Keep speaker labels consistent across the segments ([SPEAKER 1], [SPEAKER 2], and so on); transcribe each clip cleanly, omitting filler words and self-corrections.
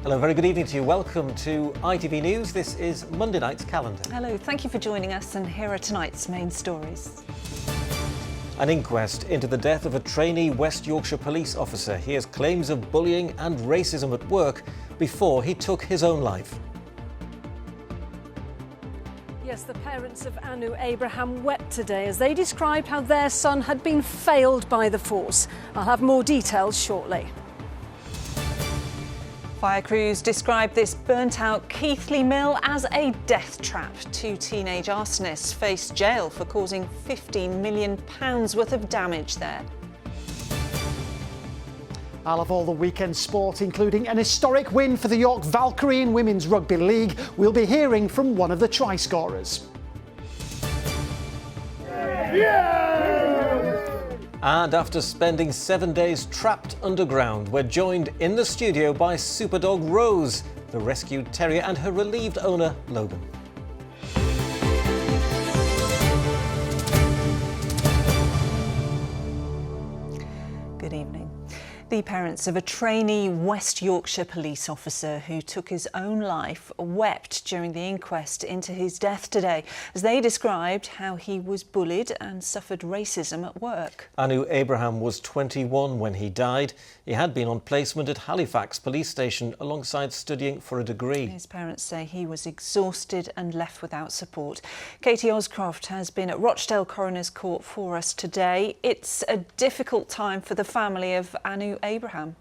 [SPEAKER 1] Hello, very good evening to you. Welcome to ITV News. This is Monday night's calendar.
[SPEAKER 2] Hello, thank you for joining us, and here are tonight's main stories.
[SPEAKER 1] An inquest into the death of a trainee West Yorkshire police officer hears claims of bullying and racism at work before he took his own life.
[SPEAKER 3] Yes, the parents of Anu Abraham wept today as they described how their son had been failed by the force. I'll have more details shortly.
[SPEAKER 2] Fire crews describe this burnt-out Keighley mill as a death trap. Two teenage arsonists face jail for causing £15 million worth of damage there.
[SPEAKER 4] I'll have all the weekend sport, including an historic win for the York Valkyrie in Women's Rugby League. We'll be hearing from one of the try scorers.
[SPEAKER 1] And after spending 7 days trapped underground, we're joined in the studio by Superdog Rose, the rescued terrier, and her relieved owner, Logan.
[SPEAKER 2] Good evening. The parents of a trainee West Yorkshire police officer who took his own life wept during the inquest into his death today as they described how he was bullied and suffered racism at work.
[SPEAKER 1] Anu Abraham was 21 when he died. He had been on placement at Halifax Police Station alongside studying for a degree.
[SPEAKER 2] His parents say he was exhausted and left without support. Katie Oscroft has been at Rochdale Coroner's Court for us today. It's a difficult time for the family of Anu Abraham.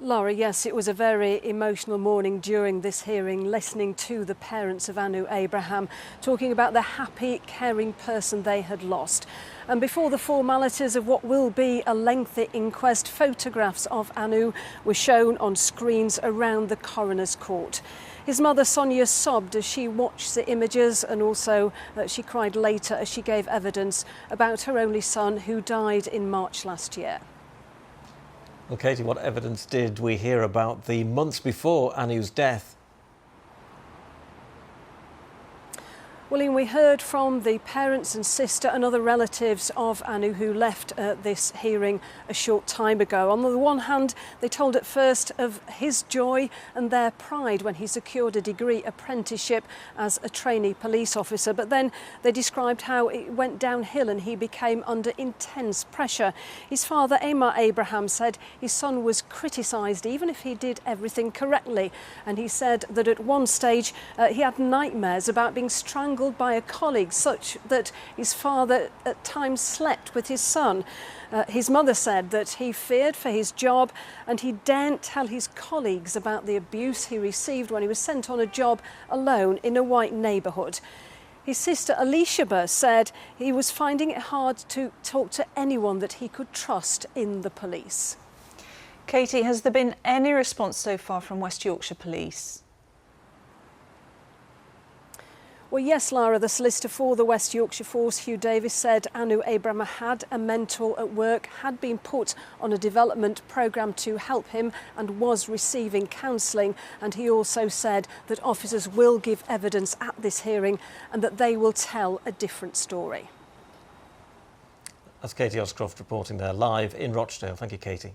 [SPEAKER 3] Laura, yes, it was a very emotional morning during this hearing, listening to the parents of Anu Abraham talking about the happy, caring person they had lost. And before the formalities of what will be a lengthy inquest, photographs of Anu were shown on screens around the coroner's court. His mother Sonia sobbed as she watched the images, and also she cried later as she gave evidence about her only son who died in March last year.
[SPEAKER 1] Well, Katie, what evidence did we hear about the months before Anu's death?
[SPEAKER 3] Well, Ian, we heard from the parents and sister and other relatives of Anu who left this hearing a short time ago. On the one hand, they told at first of his joy and their pride when he secured a degree apprenticeship as a trainee police officer, but then they described how it went downhill and he became under intense pressure. His father, Amar Abraham, said his son was criticised even if he did everything correctly, and he said that at one stage he had nightmares about being strangled by a colleague, such that his father at times slept with his son. His mother said that he feared for his job and he daren't tell his colleagues about the abuse he received when he was sent on a job alone in a white neighbourhood. His sister Alicia said he was finding it hard to talk to anyone that he could trust in the police.
[SPEAKER 2] Katie, has there been any response so far from West Yorkshire Police?
[SPEAKER 3] Well, yes, Lara, the solicitor for the West Yorkshire Force, Hugh Davis, said Anu Abraham had a mentor at work, had been put on a development programme to help him and was receiving counselling. And he also said that officers will give evidence at this hearing and that they will tell a different story.
[SPEAKER 1] That's Katie Oscroft reporting there live in Rochdale. Thank you, Katie.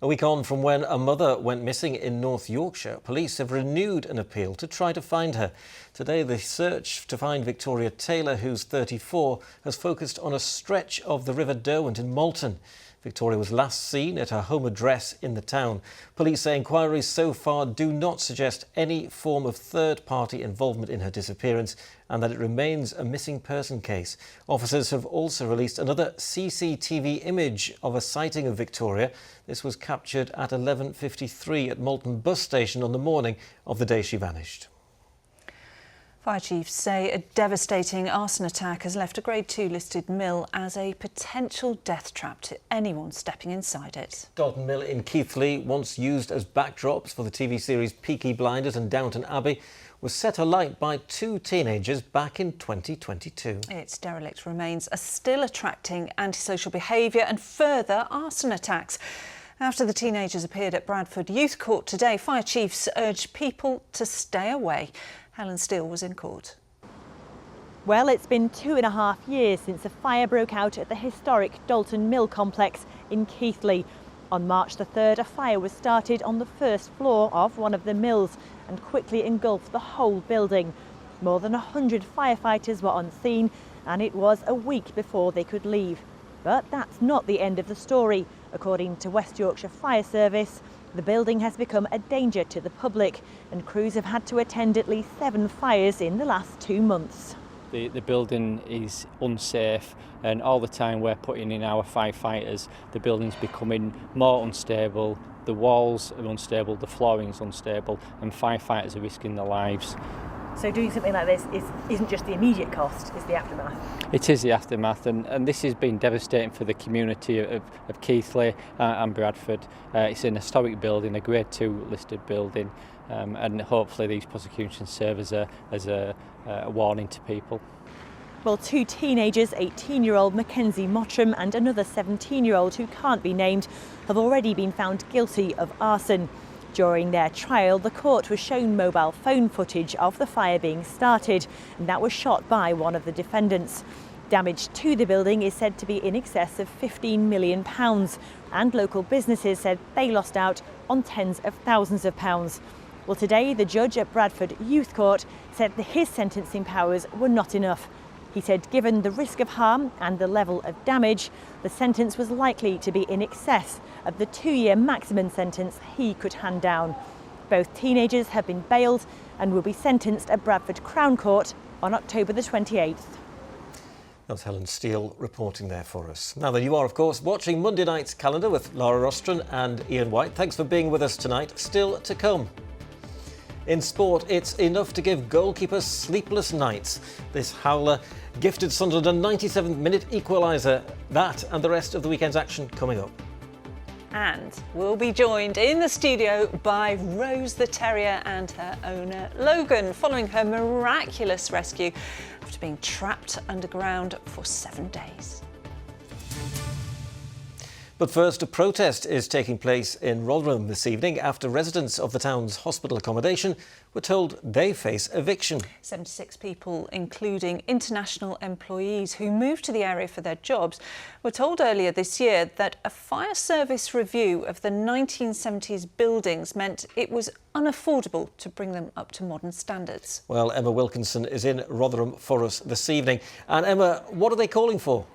[SPEAKER 1] A week on from when a mother went missing in North Yorkshire, police have renewed an appeal to try to find her. Today, the search to find Victoria Taylor, who's 34, has focused on a stretch of the River Derwent in Malton. Victoria was last seen at her home address in the town. Police say inquiries so far do not suggest any form of third-party involvement in her disappearance and that it remains a missing person case. Officers have also released another CCTV image of a sighting of Victoria. This was captured at 11:53 at Malton bus station on the morning of the day she vanished.
[SPEAKER 2] Fire chiefs say a devastating arson attack has left a Grade 2 listed mill as a potential death trap to anyone stepping inside it.
[SPEAKER 1] Dalton Mill in Keighley, once used as backdrops for the TV series Peaky Blinders and Downton Abbey, was set alight by two teenagers back in 2022.
[SPEAKER 2] Its derelict remains are still attracting antisocial behaviour and further arson attacks. After the teenagers appeared at Bradford Youth Court today, fire chiefs urged people to stay away. Helen Steele was in court.
[SPEAKER 5] Well, it's been 2.5 years since a fire broke out at the historic Dalton Mill complex in Keighley. On March the 3rd, a fire was started on the first floor of one of the mills and quickly engulfed the whole building. More than 100 firefighters were on scene, and it was a week before they could leave. But that's not the end of the story. According to West Yorkshire Fire Service, the building has become a danger to the public, and crews have had to attend at least 7 fires in the last 2 months.
[SPEAKER 6] The building is unsafe, and all the time we're putting in our firefighters, the building's becoming more unstable, the walls are unstable, the flooring's unstable, and firefighters are risking their lives.
[SPEAKER 5] So doing something like this isn't just the immediate cost, it's the aftermath.
[SPEAKER 6] It is the aftermath, and this has been devastating for the community of Keighley and Bradford. It's an historic building, a Grade 2 listed building, and hopefully these prosecutions serve as a warning to people.
[SPEAKER 5] Well, 2 teenagers, 18-year-old Mackenzie Mottram and another 17-year-old who can't be named, have already been found guilty of arson. During their trial, the court was shown mobile phone footage of the fire being started, and that was shot by one of the defendants. Damage to the building is said to be in excess of £15 million, and local businesses said they lost out on tens of thousands of pounds. Well, today, the judge at Bradford Youth Court said that his sentencing powers were not enough. He said given the risk of harm and the level of damage, the sentence was likely to be in excess of the 2-year maximum sentence he could hand down. Both teenagers have been bailed and will be sentenced at Bradford Crown Court on October the 28th.
[SPEAKER 1] That was Helen Steele reporting there for us. Now then, you are, of course, watching Monday night's calendar with Lara Rostron and Ian White. Thanks for being with us tonight. Still to come. In sport, it's enough to give goalkeepers sleepless nights. This howler gifted Sunderland a 97th-minute equaliser. That and the rest of the weekend's action coming up.
[SPEAKER 2] And we'll be joined in the studio by Rose the Terrier and her owner Logan, following her miraculous rescue after being trapped underground for 7 days.
[SPEAKER 1] But first, a protest is taking place in Rotherham this evening after residents of the town's hospital accommodation were told they face eviction.
[SPEAKER 2] 76 people, including international employees who moved to the area for their jobs, were told earlier this year that a fire service review of the 1970s buildings meant it was unaffordable to bring them up to modern standards.
[SPEAKER 1] Well, Emma Wilkinson is in Rotherham for us this evening. And Emma, what are they calling for?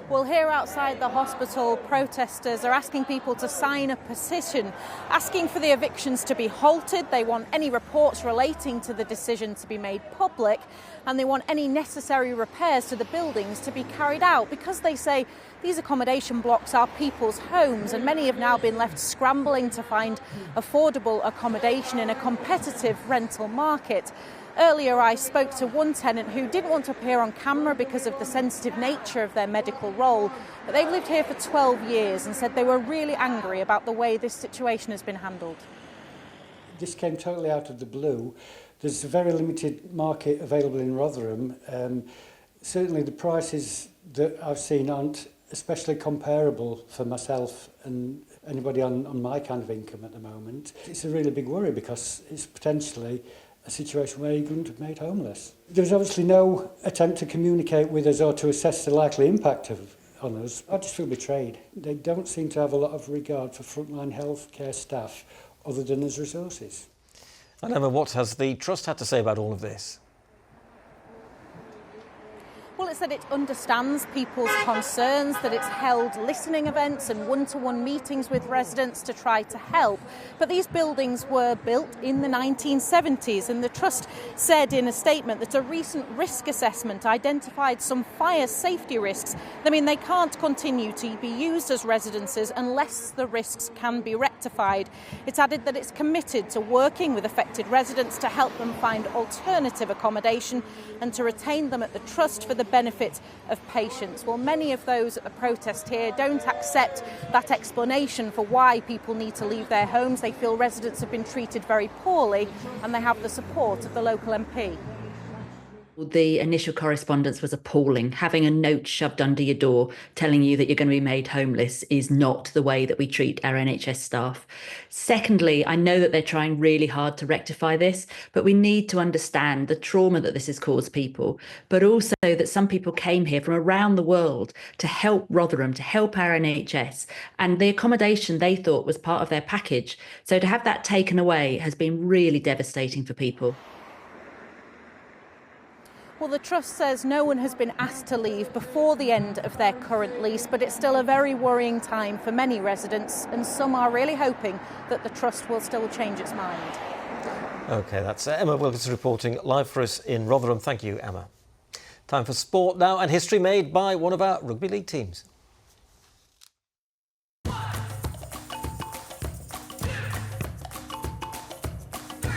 [SPEAKER 7] Well, here outside the hospital, protesters are asking people to sign a petition asking for the evictions to be halted. They want any reports relating to the decision to be made public, and they want any necessary repairs to the buildings to be carried out, because they say these accommodation blocks are people's homes, and many have now been left scrambling to find affordable accommodation in a competitive rental market. Earlier, I spoke to one tenant who didn't want to appear on camera because of the sensitive nature of their medical role, but they've lived here for 12 years and said they were really angry about the way this situation has been handled.
[SPEAKER 8] This came totally out of the blue. There's a very limited market available in Rotherham. Certainly the prices that I've seen aren't especially comparable for myself and anybody on my kind of income at the moment. It's a really big worry because it's potentially a situation where you're going to be made homeless. There's obviously no attempt to communicate with us or to assess the likely impact on us. I just feel betrayed. They don't seem to have a lot of regard for frontline healthcare staff other than as resources.
[SPEAKER 1] And Emma, what has the Trust had to say about all of this?
[SPEAKER 7] Well, it's that it understands people's concerns, that it's held listening events and one-to-one meetings with residents to try to help. But these buildings were built in the 1970s, and the Trust said in a statement that a recent risk assessment identified some fire safety risks that mean they can't continue to be used as residences unless the risks can be rectified. It's added that it's committed to working with affected residents to help them find alternative accommodation and to retain them at the Trust for the benefit of patients. Well, many of those at the protest here don't accept that explanation for why people need to leave their homes. They feel residents have been treated very poorly, and they have the support of the local MP.
[SPEAKER 9] The initial correspondence was appalling. Having a note shoved under your door telling you that you're going to be made homeless is not the way that we treat our NHS staff. Secondly, I know that they're trying really hard to rectify this, but we need to understand the trauma that this has caused people, but also that some people came here from around the world to help Rotherham, to help our NHS, and the accommodation they thought was part of their package. So to have that taken away has been really devastating for people.
[SPEAKER 7] Well, the Trust says no one has been asked to leave before the end of their current lease, but it's still a very worrying time for many residents, and some are really hoping that the Trust will still change its mind. OK, that's Emma Wilkinson reporting live for us in Rotherham. Thank you, Emma. Time for sport now, and history made by one of our rugby league teams.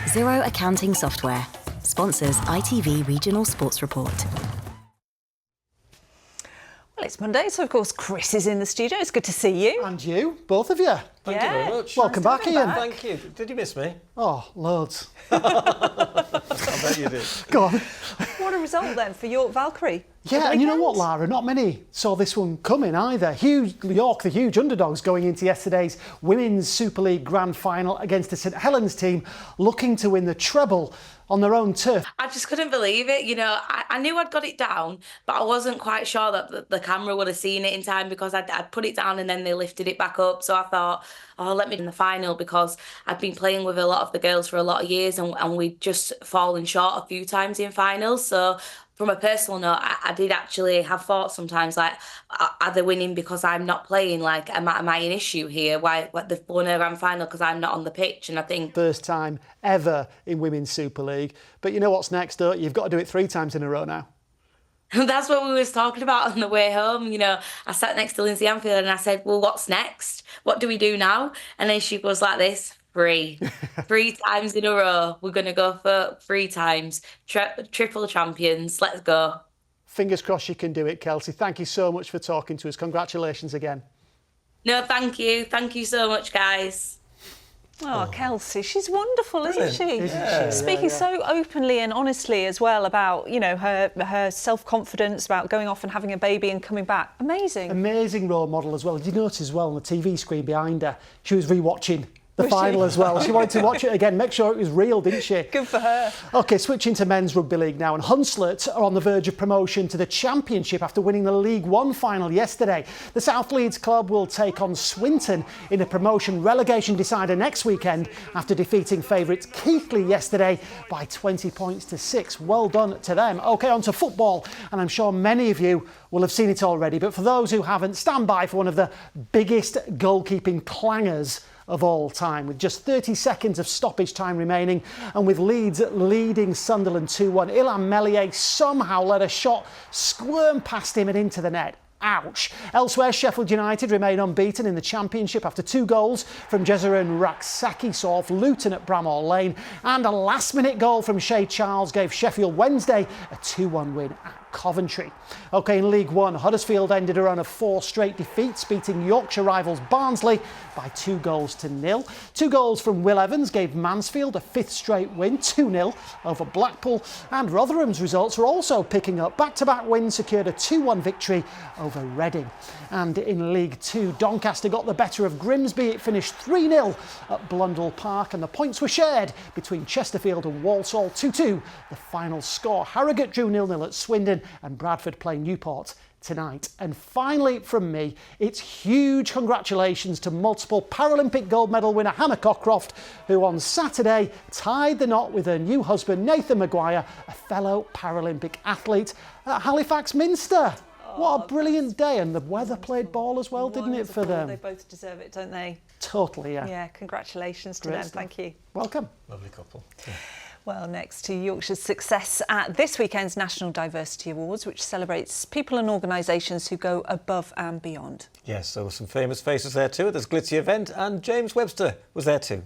[SPEAKER 10] Xero Accounting Software sponsors ITV Regional Sports Report.
[SPEAKER 2] Well, it's Monday, so of course Chris is in the studio. It's good to see you.
[SPEAKER 4] And you, both of you.
[SPEAKER 1] Thank you very much.
[SPEAKER 4] Welcome back, Ian.
[SPEAKER 1] Thank you. Did you miss me?
[SPEAKER 4] Oh, loads.
[SPEAKER 1] I bet you did.
[SPEAKER 4] Go on.
[SPEAKER 2] What a result then for York Valkyrie.
[SPEAKER 4] Yeah, and you know what, Lara? Not many saw this one coming either. York, the huge underdogs, going into yesterday's Women's Super League Grand Final against the St Helens team, looking to win the treble on their own turf.
[SPEAKER 11] I just couldn't believe it. You know, I knew I'd got it down, but I wasn't quite sure that the camera would have seen it in time, because I'd put it down and then they lifted it back up. So I thought, oh, let me in the final, because I'd been playing with a lot of the girls for a lot of years, and we'd just fallen short a few times in finals. So from a personal note, I did actually have thoughts sometimes, like, are they winning because I'm not playing? Like, am I an issue here? Why they've won a grand final because I'm not on the pitch? And I think
[SPEAKER 4] first time ever in Women's Super League. But you know what's next, don't you? You've got to do it 3 times in a row now.
[SPEAKER 11] That's what we was talking about on the way home. You know, I sat next to Lindsay Anfield and I said, well, what's next? What do we do now? And then she goes like this, 3 times in a row. We're going to go for 3 times. Triple champions. Let's go.
[SPEAKER 4] Fingers crossed you can do it, Kelsey. Thank you so much for talking to us. Congratulations again.
[SPEAKER 11] No, thank you. Thank you so much, guys.
[SPEAKER 2] Oh, Kelsey, she's wonderful, isn't she?
[SPEAKER 4] Isn't she?
[SPEAKER 2] Speaking so openly and honestly as well about, you know, her self-confidence, about going off and having a baby and coming back. Amazing.
[SPEAKER 4] Amazing role model as well. Did you notice as well on the TV screen behind her, she was rewatching the final as well. She wanted to watch it again, make sure it was real, didn't she?
[SPEAKER 2] Good for her.
[SPEAKER 4] OK, switching to men's rugby league now, and Hunslet are on the verge of promotion to the Championship after winning the League One final yesterday. The South Leeds club will take on Swinton in a promotion-relegation decider next weekend after defeating favourites Keighley yesterday by 20 points to 6. Well done to them. OK, on to football, and I'm sure many of you will have seen it already, but for those who haven't, stand by for one of the biggest goalkeeping clangers of all time. With just 30 seconds of stoppage time remaining and with Leeds leading Sunderland 2-1, Ilham Melier somehow let a shot squirm past him and into the net. Ouch. Elsewhere, Sheffield United remain unbeaten in the Championship after 2 goals from Jezeren Raksaki saw off Luton at Bramall Lane, and a last-minute goal from Shay Charles gave Sheffield Wednesday a 2-1 win at Coventry. OK, in League One, Huddersfield ended a run of 4 straight defeats, beating Yorkshire rivals Barnsley by 2-0. 2 goals from Will Evans gave Mansfield a 5th straight win, 2-0 over Blackpool, and Rotherham's results are also picking up. Back-to-back wins secured a 2-1 victory over Reading. And in League Two, Doncaster got the better of Grimsby. It finished 3-0 at Blundell Park, and the points were shared between Chesterfield and Walsall. 2-2 the final score. Harrogate drew 0-0 at Swindon, and Bradford play Newport tonight. And finally from me, it's huge congratulations to multiple Paralympic gold medal winner Hannah Cockcroft, who on Saturday tied the knot with her new husband Nathan Maguire, a fellow Paralympic athlete at Halifax Minster. What a brilliant day, and the weather played ball as well, didn't it, for them?
[SPEAKER 2] They both deserve it, don't they?
[SPEAKER 4] Totally, yeah.
[SPEAKER 2] Yeah, congratulations to them. Thank you.
[SPEAKER 4] Welcome.
[SPEAKER 1] Lovely couple. Yeah.
[SPEAKER 2] Well, next to Yorkshire's success at this weekend's National Diversity Awards, which celebrates people and organisations who go above and beyond.
[SPEAKER 1] Yes, there were some famous faces there too at this glitzy event, and James Webster was there too.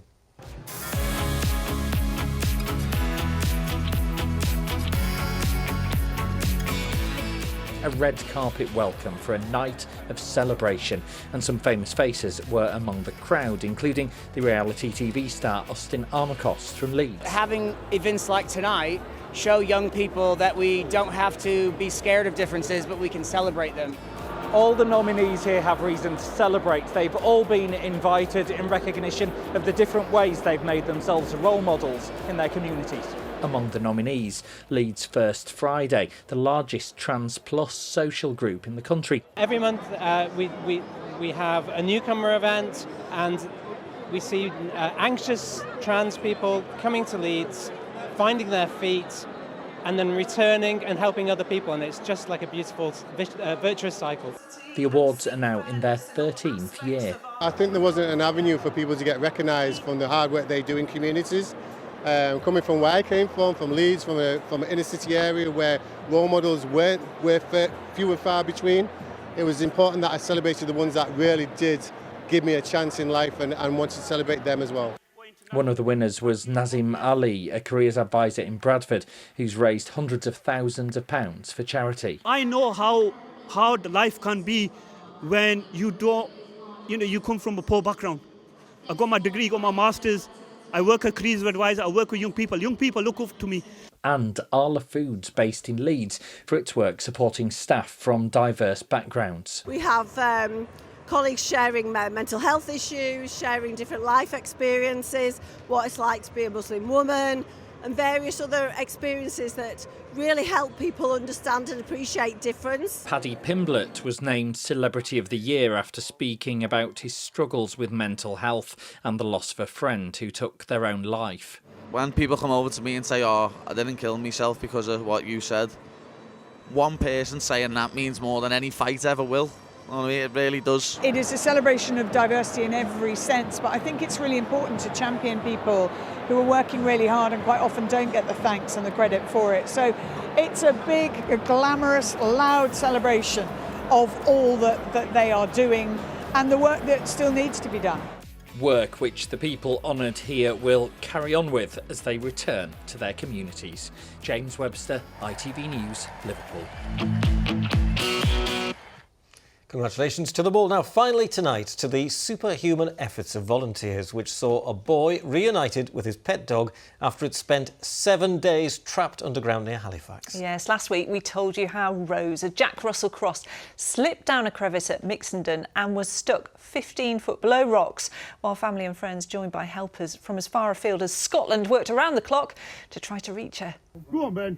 [SPEAKER 12] A red carpet welcome for a night of celebration, and some famous faces were among the crowd, including the reality TV star Austin Armacost from Leeds.
[SPEAKER 13] Having events like tonight show young people that we don't have to be scared of differences, but we can celebrate them.
[SPEAKER 12] All the nominees here have reason to celebrate. They've all been invited in recognition of the different ways they've made themselves role models in their communities. Among the nominees, Leeds First Friday, the largest trans plus social group in the country.
[SPEAKER 14] Every month we have a newcomer event, and we see anxious trans people coming to Leeds, finding their feet, and then returning and helping other people, and it's just like a beautiful virtuous cycle.
[SPEAKER 12] The awards are now in their 13th year.
[SPEAKER 15] I think there wasn't an avenue for people to get recognised from the hard work they do in communities. Coming from where I came from Leeds, from an inner city area where role models were few and far between, it was important that I celebrated the ones that really did give me a chance in life and wanted to celebrate them as well.
[SPEAKER 12] One of the winners was Nazim Ali, a careers advisor in Bradford, who's raised hundreds of thousands of pounds for charity.
[SPEAKER 16] I know how hard life can be when you don't, you come from a poor background. I got my degree, got my master's. I work as careers advisor. I work with young people. Young people look up to me.
[SPEAKER 12] And Arla Foods, based in Leeds, for its work supporting staff from diverse backgrounds.
[SPEAKER 17] We have colleagues sharing mental health issues, sharing different life experiences, what it's like to be a Muslim woman, and various other experiences that really help people understand and appreciate difference.
[SPEAKER 12] Paddy Pimblett was named Celebrity of the Year after speaking about his struggles with mental health and the loss of a friend who took their own life.
[SPEAKER 18] When people come over to me and say, "Oh, I didn't kill myself because of what you said," one person saying that means more than any fight ever will. I mean, it really does.
[SPEAKER 19] It is a celebration of diversity in every sense, but I think it's really important to champion people who are working really hard and quite often don't get the thanks and the credit for it. So it's a big, glamorous, loud celebration of all that they are doing and the work that still needs to be done.
[SPEAKER 12] Work which the people honoured here will carry on with as they return to their communities. James Webster, ITV News, Liverpool.
[SPEAKER 1] Congratulations to them all. Now, finally tonight, to the superhuman efforts of volunteers, which saw a boy reunited with his pet dog after it spent 7 days trapped underground near Halifax.
[SPEAKER 2] Yes, last week we told you how Rose, a Jack Russell cross, slipped down a crevice at Mixenden and was stuck 15 foot below rocks, while family and friends, joined by helpers from as far afield as Scotland, worked around the clock to try to reach her.
[SPEAKER 16] Go on, Ben.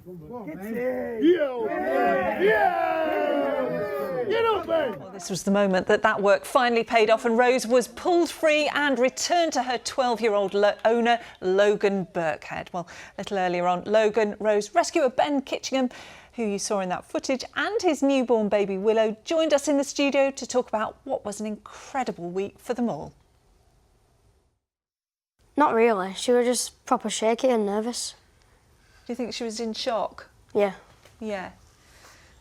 [SPEAKER 16] Get up, Ben.
[SPEAKER 2] Well, this was the moment that work finally paid off and Rose was pulled free and returned to her 12-year-old owner, Logan Birkhead. Well, a little earlier on, Logan, Rose rescuer Ben Kitchingham, who you saw in that footage, and his newborn baby Willow joined us in the studio to talk about what was an incredible week for them all.
[SPEAKER 20] Not really. She was just proper shaky and nervous.
[SPEAKER 2] Do you think she was in shock?
[SPEAKER 20] Yeah.
[SPEAKER 2] Yeah.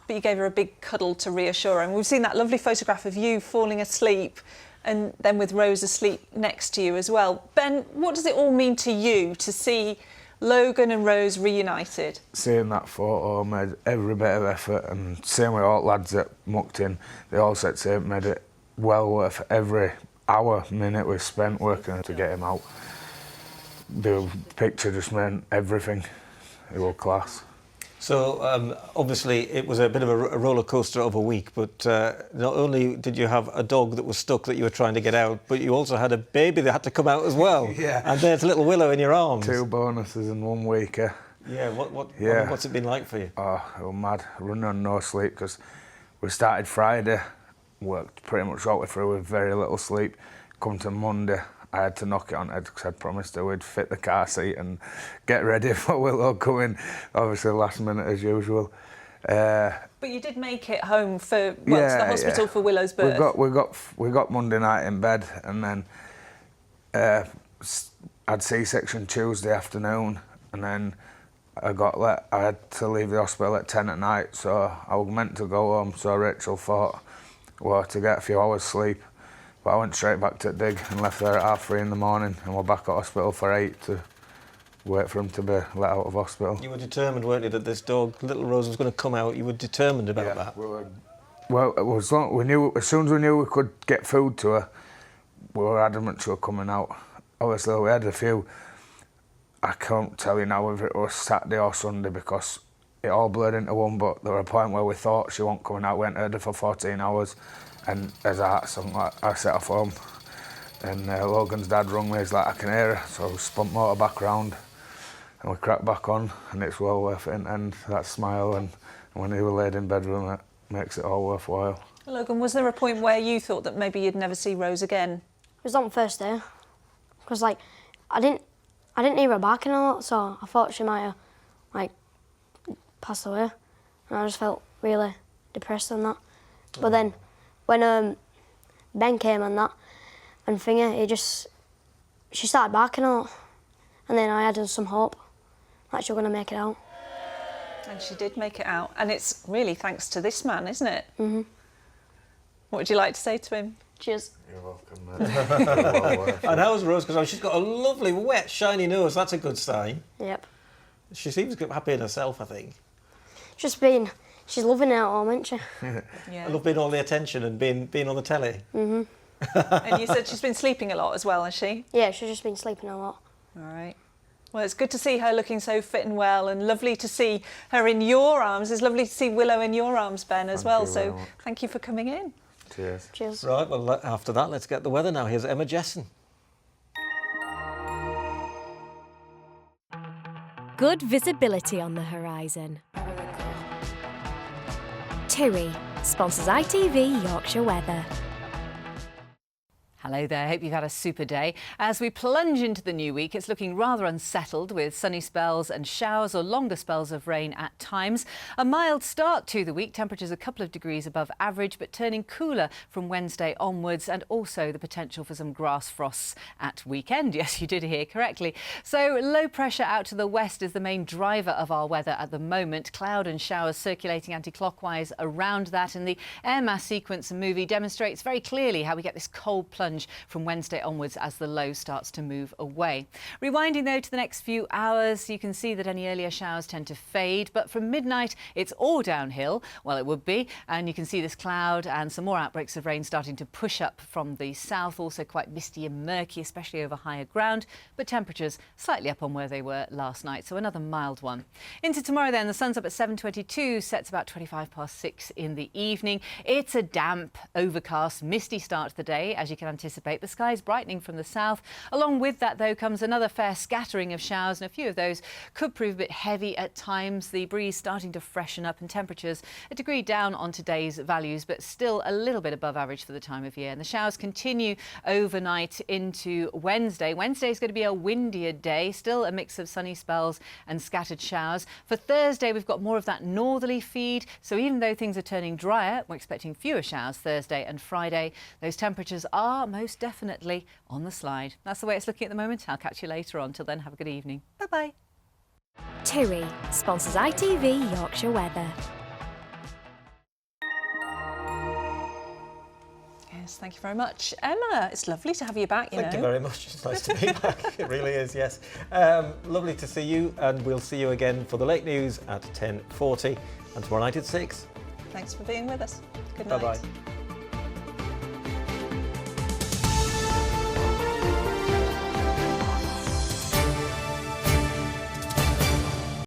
[SPEAKER 2] But you gave her a big cuddle to reassure her. And we've seen that lovely photograph of you falling asleep and then with Rose asleep next to you as well. Ben, what does it all mean to you to see Logan and Rose reunited?
[SPEAKER 21] Seeing that photo made every bit of effort, and same with all lads that mucked in, they all said it made it well worth every hour, minute we spent working to get him out. The picture just meant everything. It was class.
[SPEAKER 1] So obviously it was a bit of a roller coaster of a week, but not only did you have a dog that was stuck that you were trying to get out, but you also had a baby that had to come out as well.
[SPEAKER 21] Yeah.
[SPEAKER 1] And there's little Willow in your arms.
[SPEAKER 21] 2 bonuses in 1 week.
[SPEAKER 1] Yeah. What's it been like for you?
[SPEAKER 21] Oh, it was mad. Running on no sleep because we started Friday, worked pretty much all the way through with very little sleep. Come to Monday, I had to knock it on head because I'd promised her we'd fit the car seat and get ready for Willow coming. Obviously, last minute as usual.
[SPEAKER 2] But you did make it home for to the hospital for Willow's birth.
[SPEAKER 21] We got Monday night in bed, and then had C-section Tuesday afternoon, and then I had to leave the hospital at 10 at night, so I was meant to go home. So Rachel thought, well, to get a few hours sleep. But I went straight back to dig and left there at 3:30 in the morning, and we're back at hospital for 8 to wait for him to be let out of hospital.
[SPEAKER 1] You were determined, weren't you, that this dog, little Rose, was going to come out? You were determined about that?
[SPEAKER 21] Well, we knew, as soon as we knew we could get food to her, we were adamant she was coming out. Obviously, we had a few I can't tell you now if it was Saturday or Sunday because it all blurred into one, but there was a point where we thought she wasn't coming out. We hadn't heard her for 14 hours, and as a heart sunk, I set off home. And Logan's dad rung me, he's like, I can hear her, so we spun motor back round and we cracked back on, and it's well worth it. And that smile, and when he was laid in bed with him, it makes it all worthwhile.
[SPEAKER 2] Logan, was there a point where you thought that maybe you'd never see Rose again?
[SPEAKER 20] It was on the first day, because like I didn't hear her barking a lot, so I thought she might have like passed away, and I just felt really depressed on that. But then when Ben came and that, and she started barking a lot, and then I had some hope that she was going to make it out.
[SPEAKER 2] And she did make it out, and it's really thanks to this man, isn't it?
[SPEAKER 20] Mhm.
[SPEAKER 2] What would you like to say to him?
[SPEAKER 20] Cheers.
[SPEAKER 21] You're welcome, mate.
[SPEAKER 1] And how's Rose? Because she's got a lovely, wet, shiny nose. That's a good sign.
[SPEAKER 20] Yep.
[SPEAKER 1] She seems happy in herself, I think.
[SPEAKER 20] She's loving it at home, isn't she?
[SPEAKER 2] Yeah.
[SPEAKER 1] I love being all the attention and being on the telly.
[SPEAKER 20] Mhm.
[SPEAKER 2] And you said she's been sleeping a lot as well, has she?
[SPEAKER 20] Yeah, she's just been sleeping a lot.
[SPEAKER 2] All right. Well, it's good to see her looking so fit and well, and lovely to see her in your arms. It's lovely to see Willow in your arms, Ben, as well. So thank you for coming in.
[SPEAKER 21] Cheers.
[SPEAKER 20] Cheers.
[SPEAKER 1] Right, well, after that, let's get the weather now. Here's Emma Jessen.
[SPEAKER 3] Good visibility on the horizon. TUI sponsors ITV Yorkshire Weather.
[SPEAKER 22] Hello there, hope you've had a super day. As we plunge into the new week, it's looking rather unsettled with sunny spells and showers or longer spells of rain at times. A mild start to the week, temperatures a couple of degrees above average, but turning cooler from Wednesday onwards, and also the potential for some grass frosts at weekend. Yes, you did hear correctly. So low pressure out to the west is the main driver of our weather at the moment. Cloud and showers circulating anti-clockwise around that, and the air mass sequence movie demonstrates very clearly how we get this cold plunge from Wednesday onwards as the low starts to move away. Rewinding though to the next few hours, you can see that any earlier showers tend to fade, but from midnight it's all downhill. Well, it would be, and you can see this cloud and some more outbreaks of rain starting to push up from the south, also quite misty and murky, especially over higher ground, but temperatures slightly up on where they were last night, so another mild one. Into tomorrow then, the sun's up at 7:22, sets about 6:25 in the evening. It's a damp, overcast, misty start to the day, as you can anticipate. The sky's brightening from the south. Along with that, though, comes another fair scattering of showers, and a few of those could prove a bit heavy at times. The breeze starting to freshen up, and temperatures a degree down on today's values, but still a little bit above average for the time of year. And the showers continue overnight into Wednesday. Wednesday is going to be a windier day, still a mix of sunny spells and scattered showers. For Thursday, we've got more of that northerly feed, so even though things are turning drier, we're expecting fewer showers Thursday and Friday. Those temperatures are most definitely on the slide. That's the way it's looking at the moment. I'll catch you later on. Till then, have a good evening. Bye-bye.
[SPEAKER 3] TUI sponsors ITV Yorkshire Weather.
[SPEAKER 2] Yes, thank you very much. Emma, it's lovely to have you back,
[SPEAKER 1] Thank you very much. It's nice to be back. It really is, yes. Lovely to see you, and we'll see you again for the late news at 10:40 and tomorrow night at 6.
[SPEAKER 2] Thanks for being with us. Good night.
[SPEAKER 1] Bye-bye.